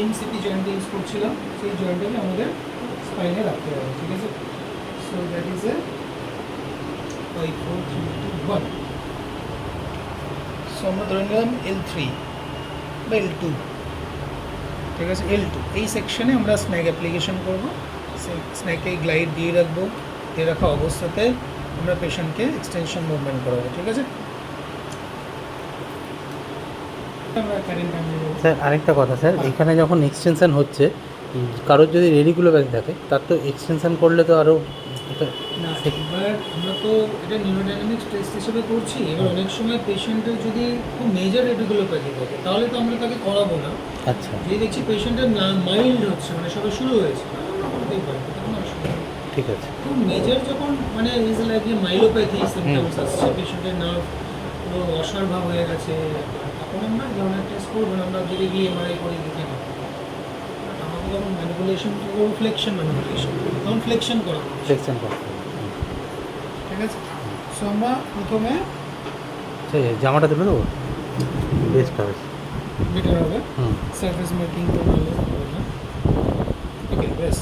MCP জয়েন্টে use করছিলাম সেই জয়েন্টটাকে আমাদের স্পাইনে রাখতে হবে, ঠিক আছে। So that is a 5 4 3 2 1। So আমরা ধরে নিলাম L3 বা L2, ঠিক আছে। L2 এই সেকশনে আমরা স্ন্যাক অ্যাপ্লিকেশন করবো। স্ন্যাকে গ্লাইড দিয়ে রাখবো, দিয়ে রাখা অবস্থাতে আমরা পেশেন্টকে এক্সটেনশন মুভমেন্ট করাবো, ঠিক আছে। স্যার আরেকটা কথা স্যার, এখানে যখন এক্সটেনশন হচ্ছে কারোর যদি রেডিকুলোপ্যাথি থাকে তার তো এক্সটেনশন করলে তো আরও না, এবার আমরা তো এটা নিউরোডাইনামিক্স টেস্ট হিসেবে করছি। এবার অনেক সময় পেশেন্টের যদি খুব মেজর রেডিকুলোপ্যাথি থাকে তাহলে তো আমরা তাকে করাবো না। আচ্ছা, যদি দেখছি পেশেন্টের মাইল্ড হচ্ছে, মানে সবে শুরু হয়েছে, করতেই পারি, কোনো অসুবিধা নেই। ঠিক আছে। খুব মেজর যখন মানে ইজ লাইক মাইলোপ্যাথি সিমটমস আসছে, পেশেন্টের নার্ভ পুরো অসাড় ভাব হয়ে গেছে, তখন আমরা এই ধরনের টেস্ট করবো না। আমরা যদি গিয়ে এমআরআই করে দেখে নেব। আমাকে যখন ম্যানিপুলেশন করবো, ফ্লেকশন ম্যানিপুলেশন, তখন ফ্লেকশন করা, ফ্লেকশন করতে ঠিক আছে। সো আমরা প্রথমে জামাটা দেবে দেবো, বেস্ট হবে, বেটার হবে। সার্ফেস মেকিং তো ভালো হবে না। ওকে, বেশ।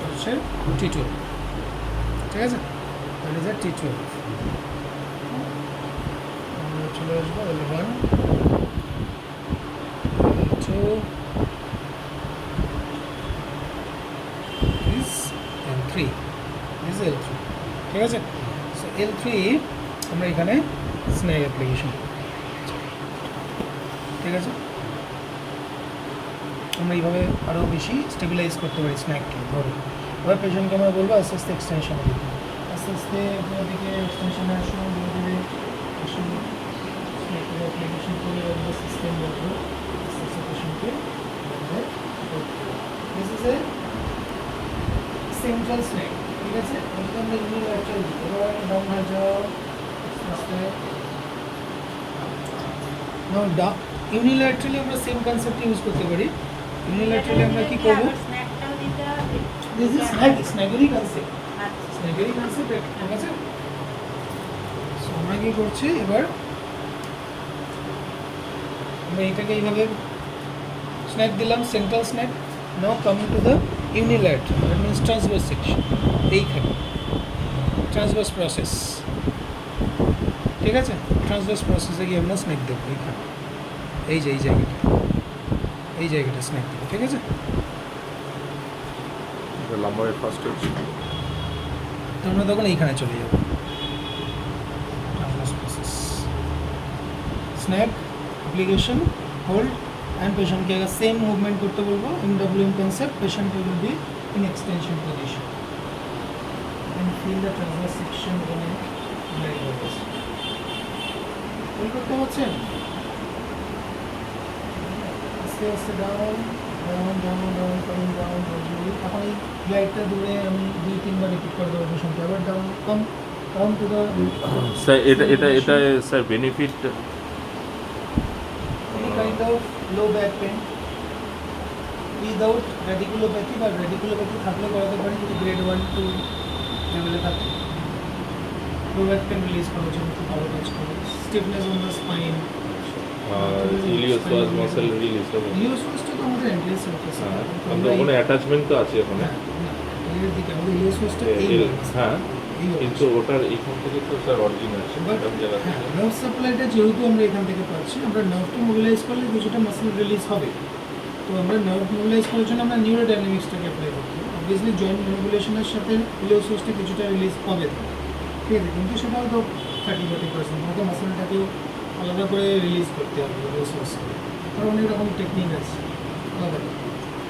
হচ্ছে T12, ঠিক আছে। That is a T12। আমরা চলে আসবো L1, L2, is L3, is L3, ঠিক আছে। সো L3 আমরা এখানে স্ন্যাক অ্যাপ্লিকেশন, ঠিক আছে। আমরা এইভাবে আরও বেশি স্টেবিলাইজ করতে পারি স্ন্যাককে ধরে। এবার পেশেন্টকে আমরা বলবো আস্তে আস্তে এক্সটেনশন দিতে, আস্তে আস্তে দিকে এক্সটেনশনের সময় ধীরে ধীরে স্ন্যাকের অ্যাপ্লিকেশন করে রাখবো, সিস্টেম রাখবো, আস্তে আস্তে পেশেন্টকে this is a central snack, ঠিক আছে। একদম ইউনিল্যাটারাল। এবার ডাউন হয়ে যাও আস্তে আস্তে। ইউনিল্যাটারালি আমরা সেম কনসেপ্ট ইউজ করতে পারি। ইউনিল্যাটারালি আমরা কি করব, দিস ইজ স্ন্যাগেরই কনসেপ্ট, স্ন্যাগেরই কনসেপ্ট, ঠিক আছে। সো আমরা কি করছি, এবার আমরা এটাকে এইভাবে স্ন্যাক দিলাম, central snack. Now coming to the unilateral, that means transverse section, এইখানে ট্রান্সভার্স প্রসেস, ঠিক আছে। ট্রান্সভার্স প্রসেসে গিয়ে আমরা স্ন্যাক দেবো এইখানে, এই যে এই জায়গাটা স্ন্যাক দেবো, ঠিক আছে। লাম্বারের ফার্স্ট স্টেজ তো আমরা তখন এইখানে চলে যাব, transverse process, SNAG application, hold, and পেশেন্টকে আগে সেম মুভমেন্ট করতে বলবো। MWM concept, patient will be in extension position and feel the transverse section in a glide surface. Feel করতে পারছেন? আস্তে আস্তে down down down down coming down gradually. এখন এই গ্লাইডটা দূরে আমি 2-3 বার রিপিট করে দেবো পেশেন্টকে। আবার down come to the sir, এটা sir benefit any kind of low back pain without radiculopathy, বা radiculopathy থাকলে করাতে পারি যদি গ্রেড 1-2 লেভেলে থাকে। লো ব্যাক পেন রিলিজ করার জন্য খুব ভালো কাজ করে। Stiffness on the spine, iliopsoas muscle release হবে। ইলিওসাসটা তো আমাদের এন্ট্রান্স সারফেস, আমরা ওখানে অ্যাটাচমেন্ট তো আছে ওখানে। এর দিকে আমাদের ইলিওসাসটা এই হ্যাঁ, কিন্তু ওটার এখান থেকে তো স্যার অরিজিন আছে সব জায়গা থেকে। নার্ভ সাপ্লাইটা যেহেতু আমরা এখান থেকে পাচ্ছি, আমরা নার্ভকে মোবিলাইজ করলে কিছুটা মাসল রিলিজ হবে। তো আমরা নার্ভ মোবিলাইজ করার জন্য আমরা নিউরোডাইনামিক্সটাকে অ্যাপ্লাই করতে হবে। অবভিয়াসলি জয়েন্ট ম্যানিপুলেশনের সাথে ইলিওসাসটা কিছুটা রিলিজ হবে, ঠিক আছে, কিন্তু সেটাও তো 30-40%। আমাকে মাসলটাকেও আলাদা করে রিলিজ করতে হবে ইলিওসাসকে, কারণ অনেক রকম টেকনিক আছে আলাদা।